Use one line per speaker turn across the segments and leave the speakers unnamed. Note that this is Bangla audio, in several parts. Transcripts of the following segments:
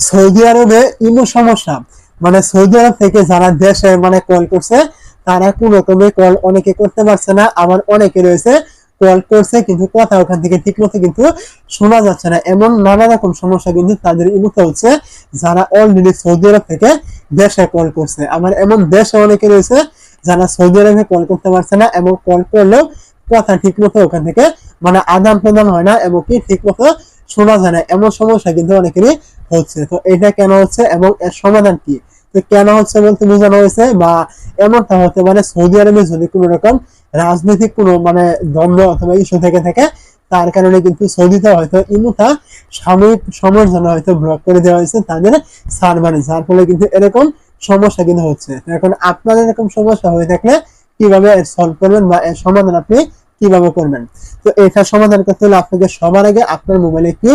সৌদি আরবে ইমো সমস্যা, মানে সৌদি আরব থেকে যারা দেশে মানে কল করছে তারা কোন রকমের কল অনেকে করতে পারছে না, আবার অনেকে রয়েছে কল করছে কিন্তু কথা ওখান থেকে ঠিক মতো কিন্তু শোনা যাচ্ছে না। এমন নানা রকম সমস্যা কিন্তু তাদের ইমুতে হচ্ছে যারা অলরেডি সৌদি আরব থেকে দেশে কল করছে। আবার এমন দেশে অনেকে রয়েছে যারা সৌদি আরবে কল করতে পারছে না, এবং কল করলেও কথা ঠিক মতো ওখান থেকে মানে আদান প্রদান হয় না এবং কি ঠিক মতো শোনা যায় না। এমন সমস্যা কিন্তু অনেকেরই হচ্ছে। তো এটা কেন হচ্ছে এবং এর সমাধান কি? তো কেন হচ্ছে বলতে বোঝানো হয়েছে, বা এমনটা হতে পারে সৌদি আরবে যদি কোনো রকম রাজনৈতিক কোনো মানে দ্বন্দ্ব অথবা ইস্যু থেকে থাকে, তার কারণে কিন্তু সৌদিতে হয়তো ইমুটা সাময়িক সময়ের জন্য হয়তো ব্লক করে দেওয়া হয়েছে তাদের সার্ভারে, যার ফলে কিন্তু এরকম সমস্যা কিন্তু হচ্ছে। এখন আপনাদের এরকম সমস্যা হয়ে থাকলে কিভাবে সলভ করবেন বা এর সমাধান আপনি কিভাবে করবেন? তো এটা সমাধান করতে হলে আপনাকে সবার আগে আপনার মোবাইলে কি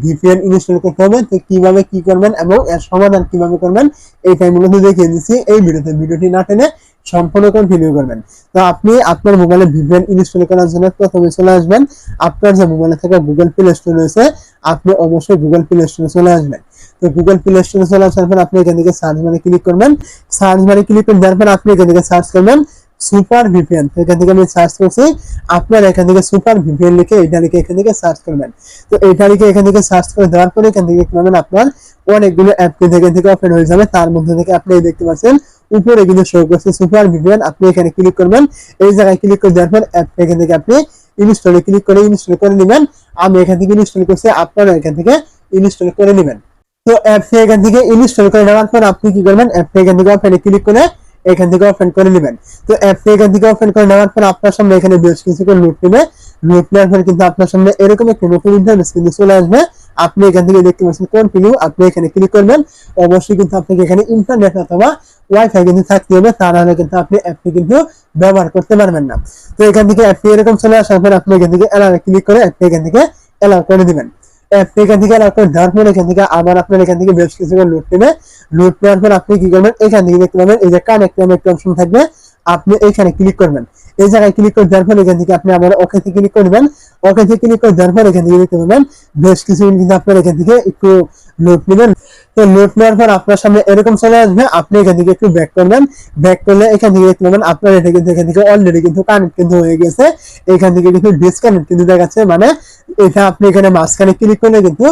ভিপিএন ইনস্টল করতে হবে। তো কিভাবে কি করবেন এবং এর সমাধান কিভাবে করবেন এইটাই মূলত দেখিয়ে দিচ্ছি এই ভিডিওতে। ভিডিওটি না টেনে সম্পূর্ণ কন্টিনিউ করবেন। তো আপনি আপনার মোবাইলে ভিপিএন ইনস্টল করার জন্য প্রথমে চলে আসবেন আপনার যে মোবাইলে থাকা গুগল প্লে স্টোর রয়েছে, আপনি অবশ্যই গুগল প্লে স্টোরে চলে আসবেন। তো গুগল প্লে স্টোরে চলে আসার পর আপনি এখান থেকে সার্চ বারে ক্লিক করবেন। সার্চ বারে ক্লিক করে দেওয়ার পর আপনি এখান থেকে সার্চ করবেন সুপার ভিপিএন। তো এখান থেকে আমি সার্চ করছি, আপনার এখান থেকে সুপার ভিপিএন লিখে এটা লিখে এখান থেকে সার্চ করবেন। তো এটা লিখে এখান থেকে সার্চ করে দেওয়ার পরে এখান থেকে পাবেন আপনার অনেকগুলো অ্যাপ কিন্তু এখান থেকে ওপেন হয়ে যাবে। তার মধ্যে থেকে আপনি দেখতে পাচ্ছেন উপরে কিন্তু শো করছে সুপার ভিপিএন। আপনি এখানে ক্লিক করবেন, এই জায়গায় ক্লিক করে দেওয়ার পর অ্যাপ এখান থেকে আপনি ইনস্টলে ক্লিক করে ইনস্টল করে নেবেন। আমি এখান থেকে ইনস্টল করছি, আপনারা এখান থেকে ইনস্টল করে নেবেন। তো অ্যাপটি এখান থেকে ইনস্টল করে নেওয়ার পর আপনি কি করবেন, অ্যাপটি এখান থেকে ওপেনে ক্লিক করে এখান থেকে ওপেন করে নেবেন। তো অ্যাপটি এখান থেকে ওপেন করে নেওয়ার পর আপনার সামনে এখানে বেশ কিছু করে লোড নেবে। লোড নেওয়ার পর কিন্তু আপনার সামনে এরকম একটা নতুন ইন্টারফেস কিন্তু চলে আসবে। আপনি এখান থেকে দেখতে পাচ্ছেন কন্টিনিউ, আপনি এখানে ক্লিক করবেন। অবশ্যই কিন্তু আপনাকে এখানে ইন্টারনেট অথবা ওয়াইফাই কিন্তু থাকতে হবে, তা নাহলে কিন্তু আপনি অ্যাপটি কিন্তু ব্যবহার করতে পারবেন না। তো এখান থেকে অ্যাপটি এরকম চলে আসার পর আপনি এখান থেকে অ্যালাউ ক্লিক করে অ্যাপটি এখান থেকে অ্যালাউ করে দিবেন। অ্যাপটি এখান থেকে অ্যালাউ করে দেওয়ার পর এখান থেকে আবার আপনার এখান থেকে বেশ কিছু লোড নেবে। লোড নেওয়ার পর আপনি কি করবেন, এখান থেকে দেখতে পাবেন এই যে কানেক্ট নামে একটা অপশন থাকবে, আপনি এখানে ক্লিক করবেন। এই জায়গায় ক্লিক করে দেওয়ার পর এখান থেকে আপনি আবার ওকে তে ক্লিক করবেন। ওকে তে ক্লিক করে দেওয়ার পর এখান থেকে দেখতে পাবেন বেশ কিছু কিন্তু আপনার এখান থেকে একটু লোড নেবেন। তো লোড নেওয়ার পর আপনার সামনে এরকম চলে আসবে, আপনি এখান থেকে একটু ব্যাক করবেন। ব্যাক করলে এখান থেকে দেখতে পাবেন আপনার এটা কিন্তু এখান থেকে অলরেডি কিন্তু কানেক্ট কিন্তু হয়ে গেছে। এখান থেকে কিন্তু ডিসকানেক্ট কিন্তু দেখাচ্ছে, মানে এটা আপনি এখানে মাঝখানে ক্লিক করলে কিন্তু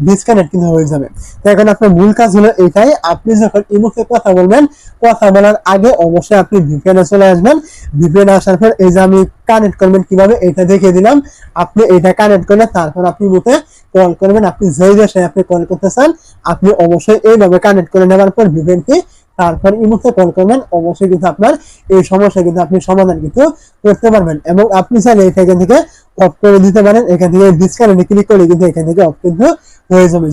ডিসকানেক্ট কিন্তু হয়ে যাবে। তো এখন আপনার মূল কাজ হলো এটাই, আপনি যখন ইমোতে কথা বলবেন, কথা বলার আগে অবশ্যই আপনি ভিপিএন চলে আসবেন। ভিপিএন আসার পর এই যে আমি কানেক্ট করবেন কিভাবে এটা দেখিয়ে দিলাম। আপনি এটা কানেক্ট করলে তারপর আপনি ইমোতে কল করবেন। আপনি যেই দেশে আপনি কল করতে চান আপনি অবশ্যই এইভাবে কানেক্ট করে নেওয়ার পর ভিপিএনটি তারপর ইমোতে কল করবেন। অবশ্যই কিন্তু আপনার এই সমস্যা কিন্তু আপনি সমাধান কিন্তু করতে পারবেন, এবং আপনি চাইলে এটা এখান থেকে অফ করে দিতে পারেন। এখান থেকে ডিসকানেক্টে ক্লিক করে কিন্তু এখান থেকে অফ কিন্তু হয়ে যাবে।